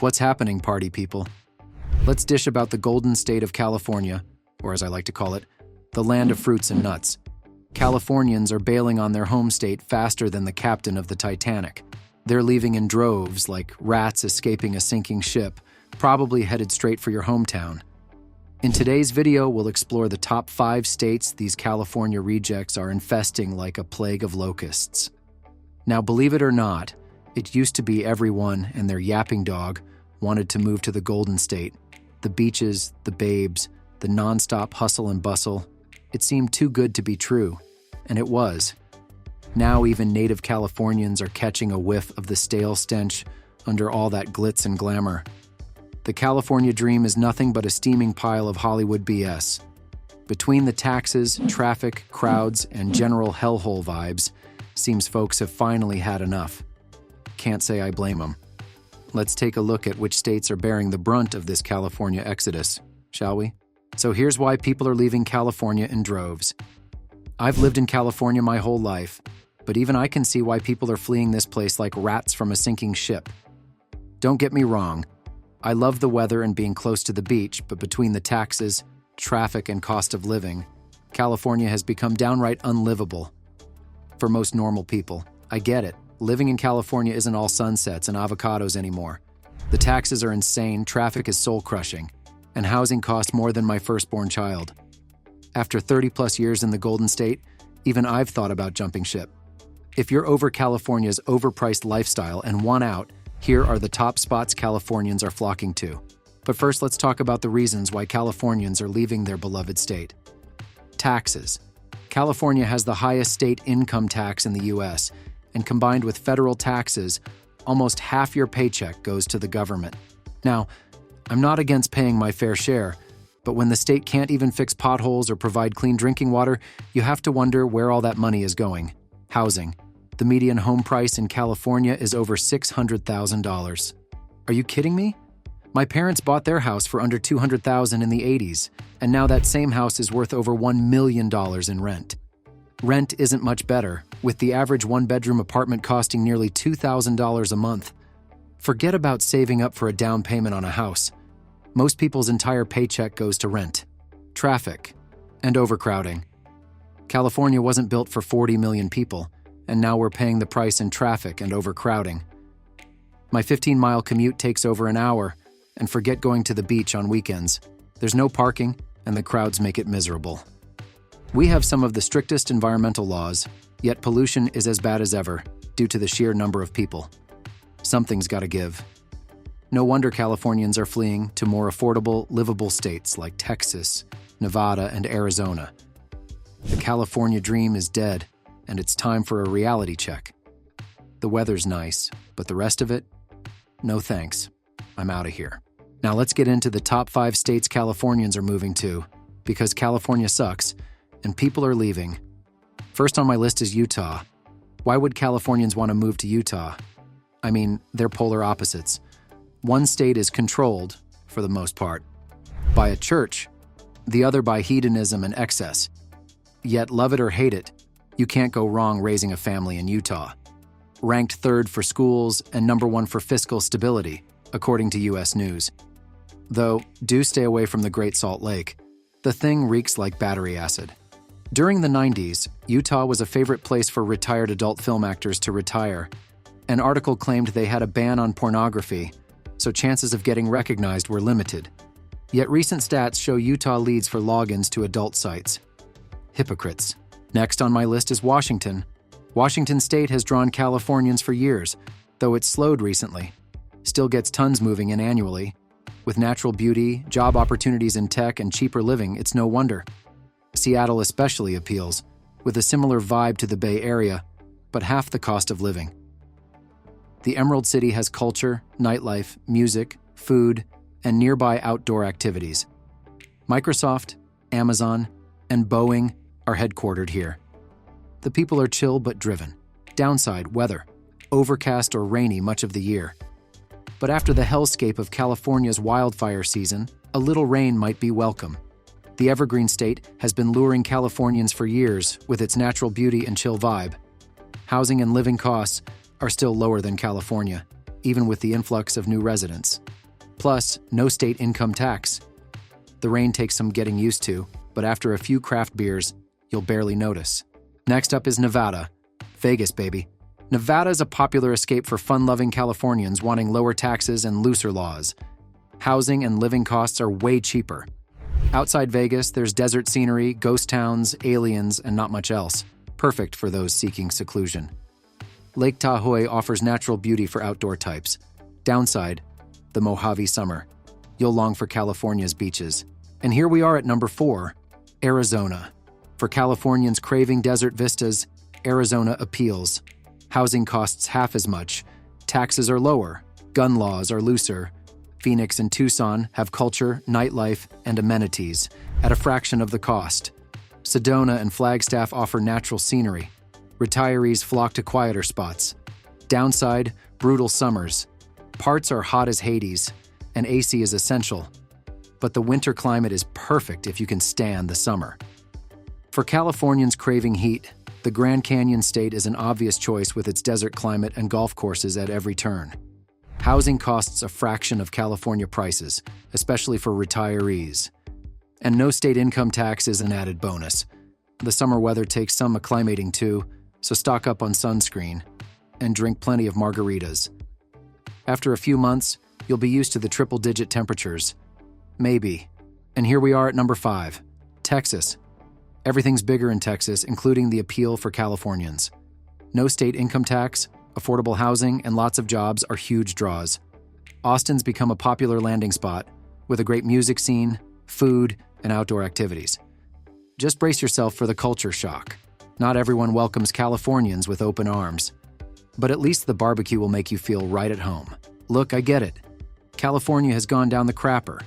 What's happening, party people? Let's dish about the golden state of California, or as I like to call it, the land of fruits and nuts. Californians are bailing on their home state faster than the captain of the Titanic. They're leaving in droves, like rats escaping a sinking ship, probably headed straight for your hometown. In today's video, we'll explore the top 5 states these California rejects are infesting like a plague of locusts. Now, believe it or not, it used to be everyone and their yapping dog wanted to move to the Golden State. The beaches, the babes, the nonstop hustle and bustle. It seemed too good to be true, and it was. Now even native Californians are catching a whiff of the stale stench under all that glitz and glamour. The California dream is nothing but a steaming pile of Hollywood BS. Between the taxes, traffic, crowds, and general hellhole vibes, seems folks have finally had enough. Can't say I blame them. Let's take a look at which states are bearing the brunt of this California exodus, shall we? So here's why people are leaving California in droves. I've lived in California my whole life, but even I can see why people are fleeing this place like rats from a sinking ship. Don't get me wrong, I love the weather and being close to the beach, but between the taxes, traffic, and cost of living, California has become downright unlivable. For most normal people, I get it. Living in California isn't all sunsets and avocados anymore. The taxes are insane, traffic is soul-crushing, and housing costs more than my firstborn child. After 30-plus years in the Golden State, even I've thought about jumping ship. If you're over California's overpriced lifestyle and want out, here are the top spots Californians are flocking to. But first, let's talk about the reasons why Californians are leaving their beloved state. Taxes. California has the highest state income tax in the U.S., and combined with federal taxes, almost half your paycheck goes to the government. Now, I'm not against paying my fair share, but when the state can't even fix potholes or provide clean drinking water, you have to wonder where all that money is going. Housing. The median home price in California is over $600,000. Are you kidding me? My parents bought their house for under $200,000 in the 80s, and now that same house is worth over $1 million in rent. Rent isn't much better, with the average one-bedroom apartment costing nearly $2,000 a month. Forget about saving up for a down payment on a house. Most people's entire paycheck goes to rent, traffic, and overcrowding. California wasn't built for 40 million people, and now we're paying the price in traffic and overcrowding. My 15-mile commute takes over an hour, and forget going to the beach on weekends. There's no parking, and the crowds make it miserable. We have some of the strictest environmental laws, yet pollution is as bad as ever due to the sheer number of people. Something's got to give. No wonder Californians are fleeing to more affordable, livable states like Texas, Nevada, and Arizona. The California dream is dead, and it's time for a reality check. The weather's nice, but the rest of it? No thanks. I'm out of here. Now let's get into the top 5 states Californians are moving to, because California sucks, and people are leaving. First on my list is Utah. Why would Californians want to move to Utah? I mean, they're polar opposites. One state is controlled, for the most part, by a church, the other by hedonism and excess. Yet, love it or hate it, you can't go wrong raising a family in Utah. Ranked 3rd for schools and number 1 for fiscal stability, according to U.S. News. Though, do stay away from the Great Salt Lake. The thing reeks like battery acid. During the 90s, Utah was a favorite place for retired adult film actors to retire. An article claimed they had a ban on pornography, so chances of getting recognized were limited. Yet recent stats show Utah leads for logins to adult sites. Hypocrites. Next on my list is Washington. Washington State has drawn Californians for years, though it's slowed recently. Still gets tons moving in annually. With natural beauty, job opportunities in tech, and cheaper living, it's no wonder. Seattle especially appeals, with a similar vibe to the Bay Area, but half the cost of living. The Emerald City has culture, nightlife, music, food, and nearby outdoor activities. Microsoft, Amazon, and Boeing are headquartered here. The people are chill but driven. Downside, weather. Overcast or rainy much of the year. But after the hellscape of California's wildfire season, a little rain might be welcome. The evergreen state has been luring Californians for years with its natural beauty and chill vibe. Housing and living costs are still lower than California, even with the influx of new residents. Plus, no state income tax. The rain takes some getting used to, but after a few craft beers, you'll barely notice. Next up is Nevada. Vegas, baby. Nevada is a popular escape for fun-loving Californians wanting lower taxes and looser laws. Housing and living costs are way cheaper. Outside Vegas, there's desert scenery, ghost towns, aliens, and not much else. Perfect for those seeking seclusion. Lake Tahoe offers natural beauty for outdoor types. Downside, the Mojave summer. You'll long for California's beaches. And here we are at number 4, Arizona. For Californians craving desert vistas, Arizona appeals. Housing costs half as much. Taxes are lower. Gun laws are looser. Phoenix and Tucson have culture, nightlife, and amenities at a fraction of the cost. Sedona and Flagstaff offer natural scenery. Retirees flock to quieter spots. Downside, brutal summers. Parts are hot as Hades, and AC is essential. But the winter climate is perfect if you can stand the summer. For Californians craving heat, the Grand Canyon State is an obvious choice with its desert climate and golf courses at every turn. Housing costs a fraction of California prices, especially for retirees. And no state income tax is an added bonus. The summer weather takes some acclimating too, so stock up on sunscreen and drink plenty of margaritas. After a few months, you'll be used to the triple-digit temperatures. Maybe. And here we are at number 5, Texas. Everything's bigger in Texas, including the appeal for Californians. No state income tax, affordable housing, and lots of jobs are huge draws. Austin's become a popular landing spot, with a great music scene, food, and outdoor activities. Just brace yourself for the culture shock. Not everyone welcomes Californians with open arms. But at least the barbecue will make you feel right at home. Look, I get it. California has gone down the crapper.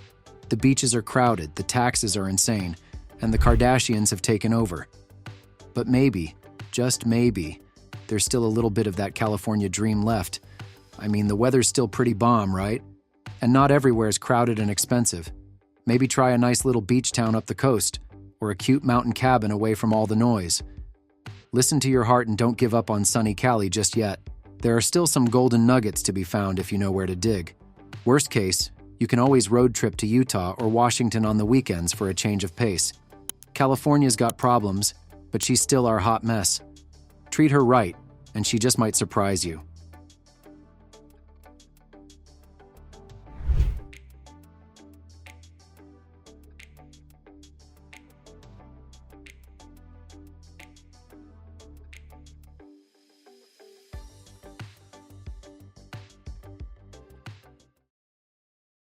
The beaches are crowded, the taxes are insane, and the Kardashians have taken over. But maybe, just maybe, there's still a little bit of that California dream left. I mean, the weather's still pretty bomb, right? And not everywhere is crowded and expensive. Maybe try a nice little beach town up the coast, or a cute mountain cabin away from all the noise. Listen to your heart and don't give up on sunny Cali just yet. There are still some golden nuggets to be found if you know where to dig. Worst case, you can always road trip to Utah or Washington on the weekends for a change of pace. California's got problems, but she's still our hot mess. Treat her right, and she just might surprise you.